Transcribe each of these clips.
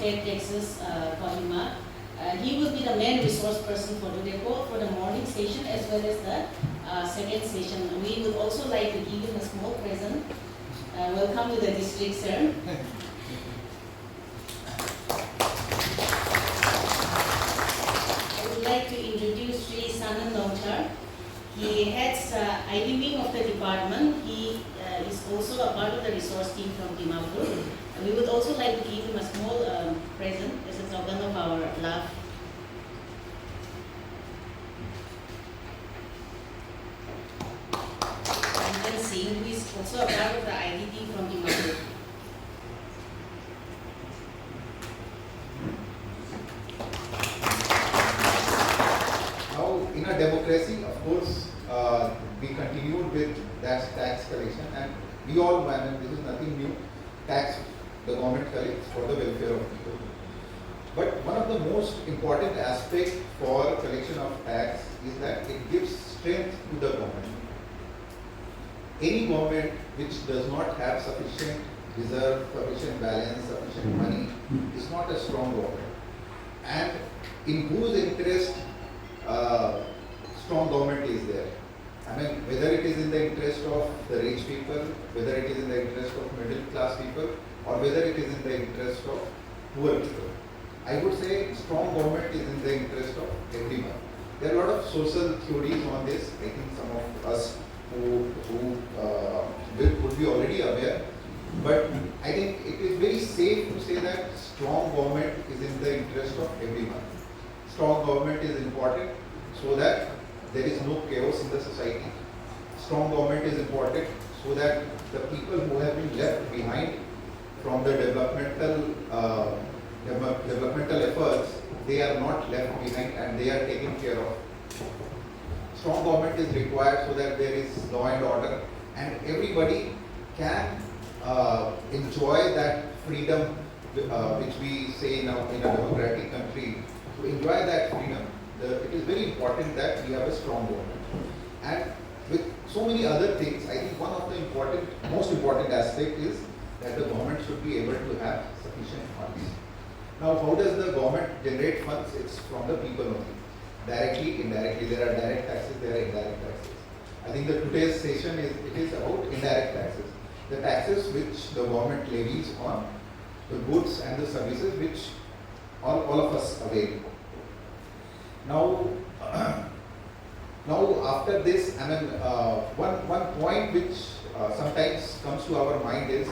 state taxes Kohima. He will be the main resource person for today, both for the morning session as well as the second session. We would also like to give him a small present. Welcome to the district, sir. I would like to introduce Sri Sanan Longchar. He heads ID wing of the department. He is also a part of the resource team from Dimapur. We would also like to give him a small present as a token of our love. Ranjan Singh, who is also a part of the ID team from Dimapur. Now, in a democracy, of course, we continued with that tax collection, and we all know, and this is nothing new, tax the government collects for the welfare of people. But one of the most important aspects for collection of tax is that it gives strength to the government. Any government which does not have sufficient reserve, sufficient balance, sufficient money is not a strong government. And in whose interest strong government is there? I mean, whether it is in the interest of the rich people, whether it is in the interest of middle class people, or whether it is in the interest of poor people. I would say strong government is in the interest of everyone. There are a lot of social theories on this. I think some of us who would be already aware. But I think it is very safe to say that strong government is in the interest of everyone. Strong government is important so that there is no chaos in the society. Strong government is important so that the people who have been left behind from the developmental efforts, they are not left behind and they are taken care of. Strong government is required so that there is law and order and everybody can enjoy that freedom which we say now in a democratic country. To enjoy that freedom, it is very important that we have a strong government. And with so many other things, I think one of the most important aspect is that the government should be able to have sufficient funds. Now, how does the government generate funds? It's from the people only. Directly, indirectly. There are direct taxes, there are indirect taxes. I think that today's session is about indirect taxes. The taxes which the government levies on the goods and the services which all of us avail. Now, after this, I mean, one point which sometimes comes to our mind is,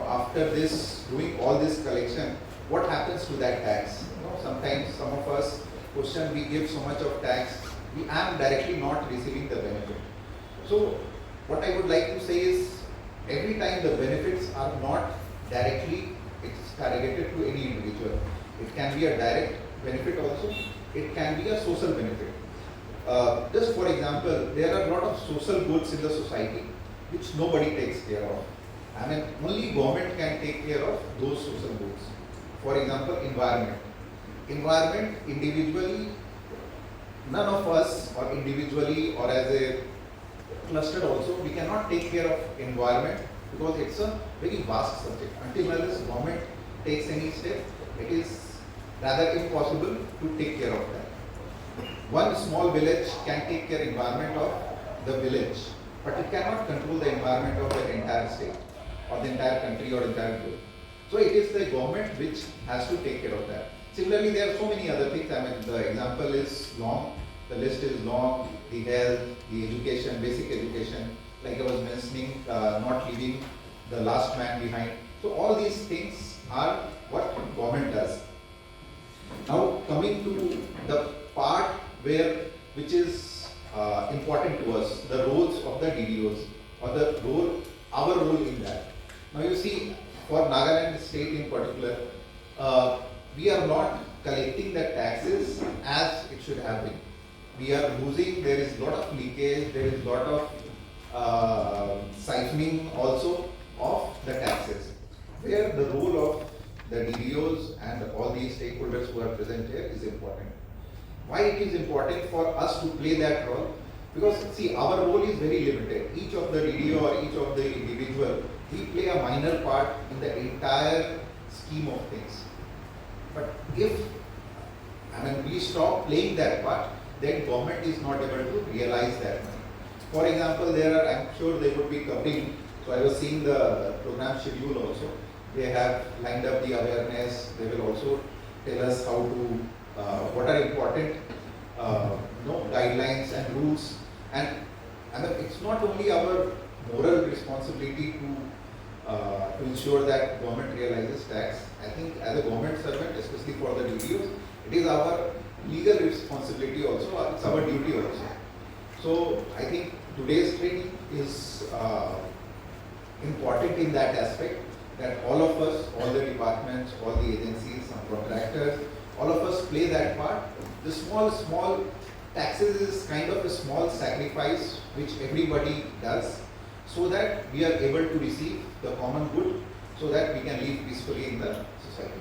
after this, doing all this collection, what happens to that tax? Sometimes some of us question, we give so much of tax, we am directly not receiving the benefit. So, what I would like to say is, every time the benefits are not directly targeted to any individual. It can be a direct benefit also, it can be a social benefit. Just for example, there are a lot of social goods in the society which nobody takes care of. I mean, only government can take care of those social goods. For example, environment. Environment, individually, none of us, or individually or as a cluster also, we cannot take care of environment because it's a very vast subject. Until unless government takes any step, it is rather impossible to take care of that. One small village can take care of environment of the village, but it cannot control the environment of the entire state or the entire country or entire globe. So it is the government which has to take care of that. Similarly, there are so many other things. I mean, the example is long, the list is long, the health, the education, basic education, like I was mentioning, not leaving the last man behind. So all these things are what government does. Now coming to the part which is important to us, the roles of the DDOs or our role in that. Now you see, for Nagaland state in particular, we are not collecting the taxes as it should have been. We are losing, there is a lot of leakage, there is a lot of siphoning also of the taxes, where the role of the DDOs and all these stakeholders who are present here is important. Why it is important for us to play that role? Because see, our role is very limited. Each of the DDO or each of the individual, we play a minor part in the entire scheme of things. But if we stop playing that part, then government is not able to realize that money. For example, I'm sure they would be covering, so I was seeing the program schedule also. They have lined up the awareness, they will also tell us how to, what are important guidelines and rules. And it's not only our moral responsibility to ensure that government realizes tax. I think as a government servant, especially for the DDOs, it is our legal responsibility also, it's our duty also. So I think today's training is important in that aspect, that all of us, all the departments, all the agencies, some contractors, all of us play that part. The small taxes is kind of a small sacrifice which everybody does, so that we are able to receive the common good, so that we can live peacefully in the society.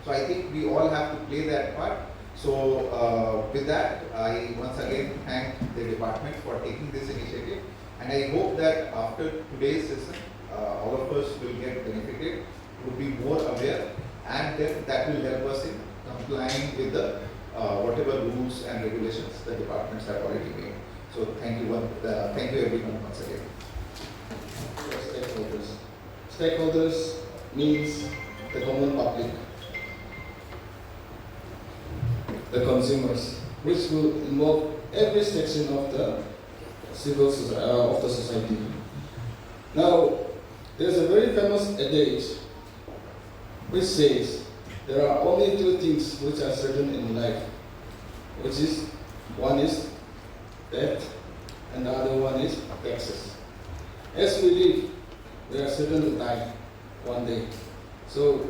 So I think we all have to play that part. So with that, I once again thank the department for taking this initiative, and I hope that after today's session, all of us will get benefited, would be more aware, and then that will help us in complying with the whatever rules and regulations the departments have already made. So thank you everyone once again. Stakeholders. Stakeholders means the common public, the consumers, which will involve every section of the civil society. Now, there's a very famous adage which says there are only two things which are certain in life, which is one is death and the other one is taxes. As we live, we are certain to die one day, so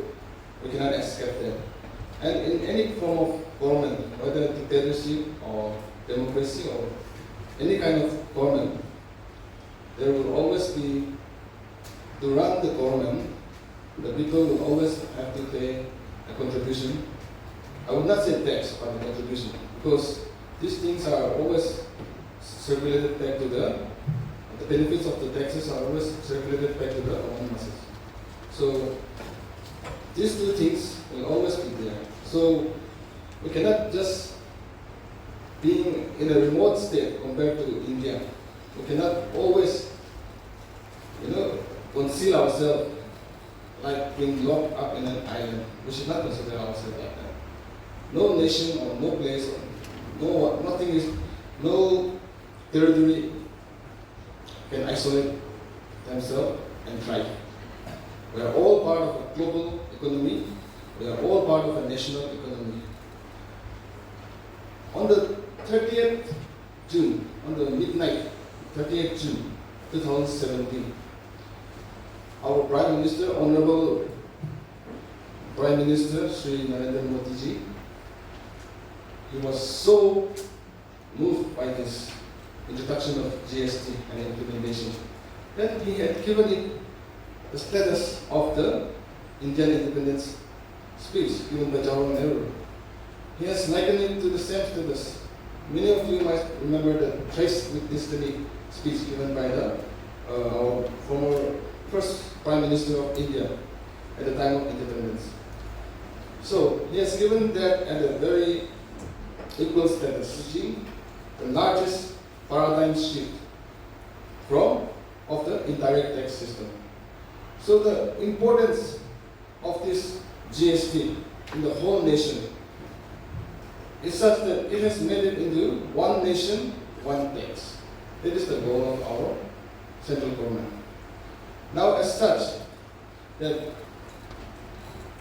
we cannot escape them. And in any form of government, whether dictatorship or democracy or any kind of government, there will always be, to run the government, the people will always have to pay a contribution. I would not say tax, but a contribution, because these things are always circulated back to the benefits of the taxes are always circulated back to the common masses. So these two things will always be there. So we cannot just, being in a remote state compared to India, we cannot always, conceal ourselves like being locked up in an island. We should not consider ourselves like that. No nation or no place, no territory can isolate themselves and thrive. We are all part of a global economy. We are all part of a national economy. On the 30th June, on the midnight, 30th June 2017, our Prime Minister, Honorable Prime Minister Sri Narendra Modi ji, he was so moved by this introduction of GST and implementation that he had given it the status of the Indian independence speech given by Jawaharlal Nehru. He has likened it to the same status. Many of you might remember the Trace with Destiny speech given by our former first Prime Minister of India at the time of independence. So he has given that at a very equal status, the largest paradigm shift of the indirect tax system. So the importance of this GST in the whole nation is such that it has made it into one nation, one tax. That is the goal of our central government. Now, as such, that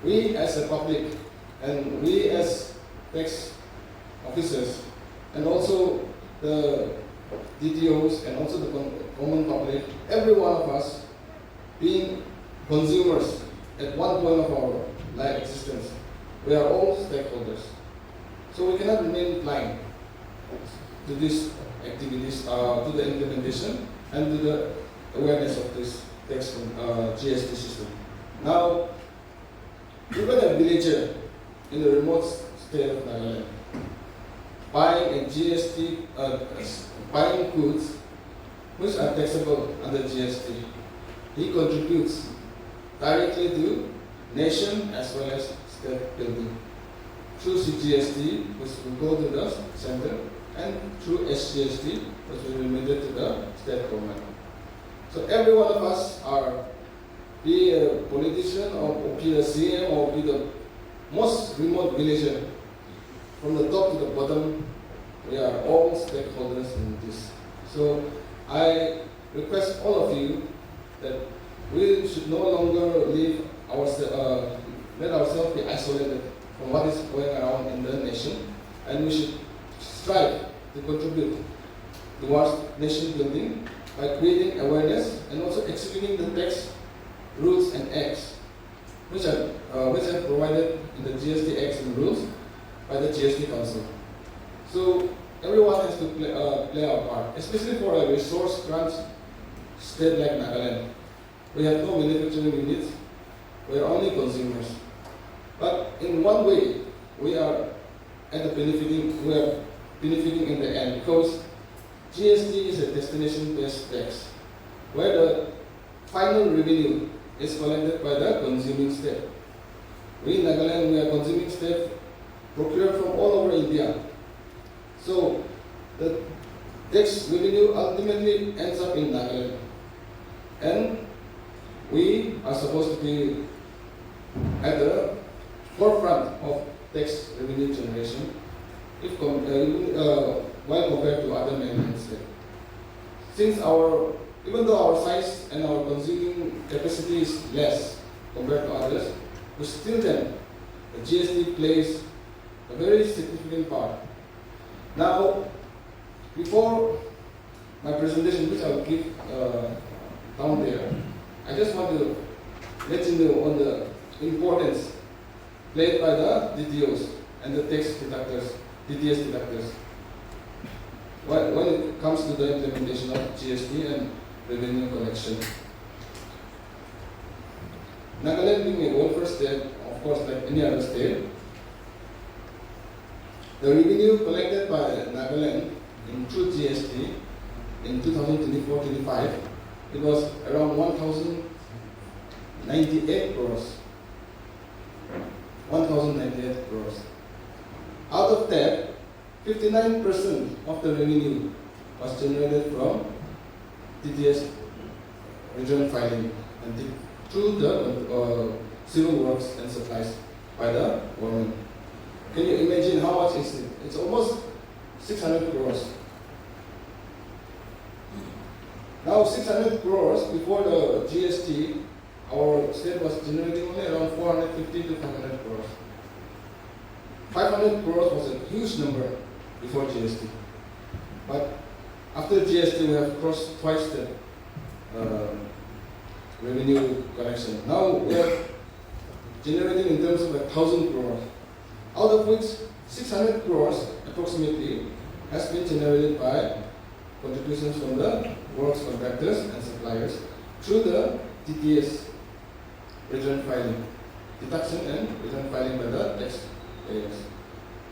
we as a public and we as tax officers and also the DDOs and also the common public, every one of us being consumers at one point of our life existence, we are all stakeholders. So we cannot remain blind to these activities, to the implementation and to the awareness of this tax GST system. Now, even a villager in the remote state of Nagaland buying a GST, buying goods which are taxable under GST, he contributes directly to nation as well as state building. through CGST, which will go to the center, and through SGST, which will be remitted to the state government. So every one of us are, be a politician or be a CM or be the most remote villager, from the top to the bottom, we are all stakeholders in this. So I request all of you that we should no longer let ourselves be isolated from what is going around in the nation, and we should strive to contribute towards nation building by creating awareness and also executing the tax rules and acts which are provided in the GST acts and rules by the GST Council. So everyone has to play our part, especially for a resource-crunch state like Nagaland. We have no manufacturing units, we are only consumers. But in one way, we are benefiting in the end, because GST is a destination-based tax, where the final revenue is collected by the consuming state. We in Nagaland, we are consuming state procured from all over India. So the tax revenue ultimately ends up in Nagaland. And we are supposed to be at the forefront of tax revenue generation while compared to other mainland states. Since even though our size and our consuming capacity is less compared to others, but still then, the GST plays a very significant part. Now, before my presentation, which I will give down there, I just want to let you know on the importance played by the DDOs and the tax deductors, DTS deductors, when it comes to the implementation of GST and revenue collection. Nagaland being a welfare state, of course, like any other state, the revenue collected by Nagaland through GST in 2024-25, it was around 1,098 crores. 1,098 crores. Out of that, 59% of the revenue was generated from DDS return filing and through the civil works and supplies by the government. Can you imagine how much is it? It's almost 600 crores. Now 600 crores before the GST, our state was generating only around 450 to 500 crores. 500 crores was a huge number before GST. But after GST, we have crossed twice the revenue collection. Now we are generating in terms of 1,000 crores, out of which 600 crores approximately has been generated by contributions from the works contractors and suppliers through the DTS return filing, deduction and return filing by the taxpayers.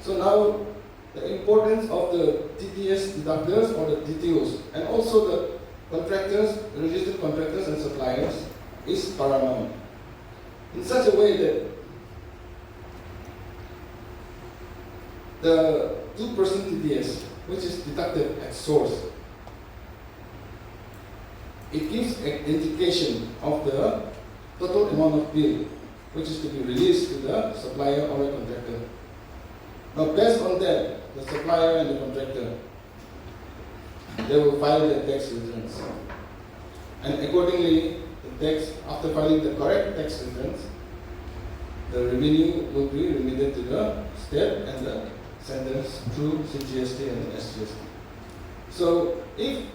So now the importance of the DTS deductors or the DTOs and also the contractors, registered contractors and suppliers is paramount. In such a way that the 2% DTS, which is deducted at source, it gives an indication of the total amount of bill which is to be released to the supplier or the contractor. Now based on that, the supplier and the contractor, they will file their tax returns. And accordingly, the tax, after filing the correct tax returns, the revenue will be remitted to the state and the centers through CGST and SGST. So if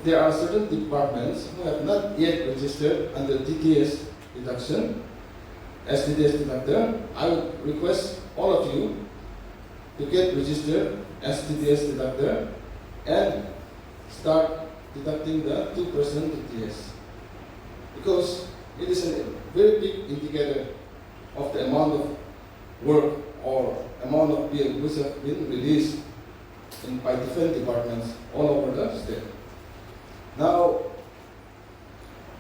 there are certain departments who have not yet registered under DTS deduction, as DTS deductor, I would request all of you to get registered as DTS deductor and start deducting the 2% DTS, because it is a very big indicator of the amount of work or amount of bill which have been released by different departments all over the state. Now,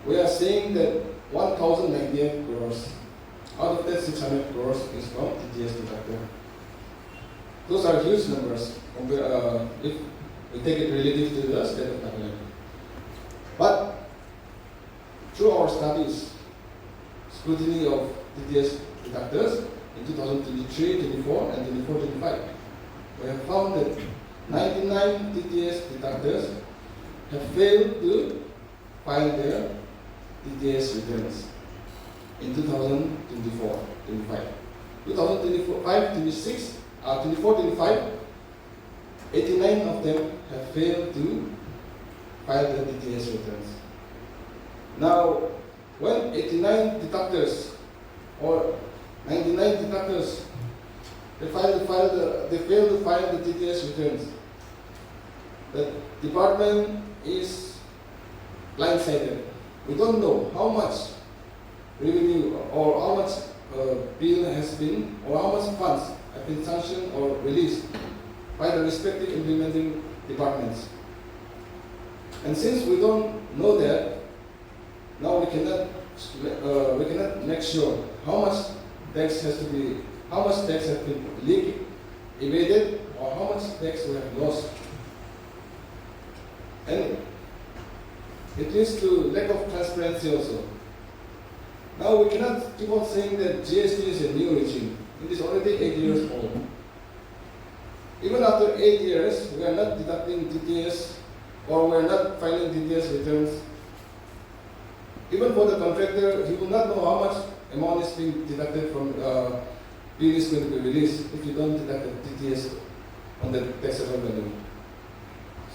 we are saying that 1,098 crores Out of that, 600 crores is from TDS deductor. Those are huge numbers if we take it relative to the state of Thailand. But through our studies, scrutiny of TDS deductors in 2023, 24, and 24, 25, we have found that 99 TDS deductors have failed to file their TDS returns in 2024, 25. 2025, 26, 24, 25, 89 of them have failed to file their TDS returns. Now, when 89 deductors or 99 deductors they fail to file the TDS returns, the department is blindsided. We don't know how much revenue or how much bill has been or how much funds have been sanctioned or released by the respective implementing departments. And since we don't know that, now we cannot make sure how much tax has been leaked, evaded, or how much tax we have lost. And it leads to lack of transparency also. Now we cannot keep on saying that GST is a new regime. It is already 8 years old. Even after 8 years, we are not deducting TDS or we are not filing TDS returns. Even for the contractor, he will not know how much amount is being deducted from bill is going to be released if you don't deduct the TDS on the taxable value.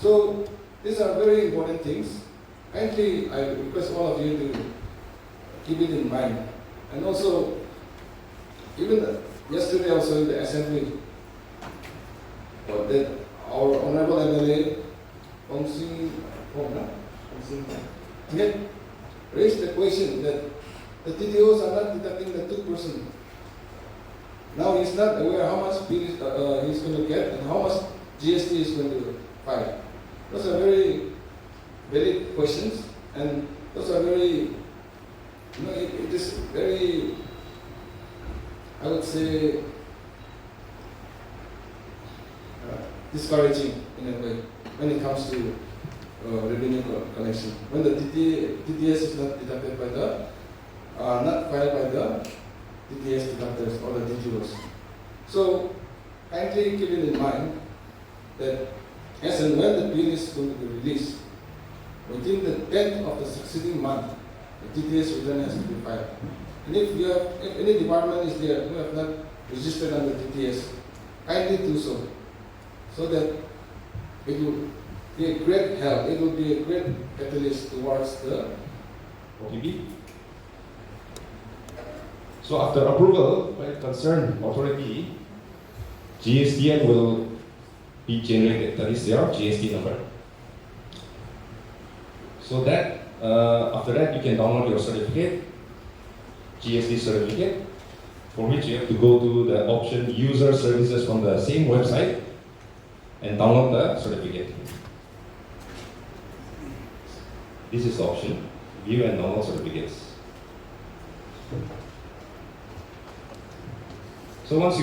So these are very important things. Kindly, I request all of you to keep it in mind. And also, even yesterday also in the assembly, that our honorable MLA, Hong Sing raised the question that the DDOs are not deducting the 2%. Now he's not aware how much bill he's going to get and how much GST is going to file. Those are very valid questions, and those are very, it is very, I would say, discouraging in a way when it comes to revenue collection. When the TDS is not deducted by the, not filed by the TDS deductors or the DDOs. So kindly keep it in mind that as and when the bill is going to be released, within the 10th of the succeeding month, the TDS return has to be filed. And if any department is there who have not registered under TDS, kindly do so, so that it will be a great help, it will be a great catalyst towards the OTB. So after approval by the concerned authority, GSTN will be generated, that is their GST number. So that after that you can download your certificate, GST certificate, for which you have to go to the option user services from the same website and download the certificate. This is the option, view and download certificates. So once you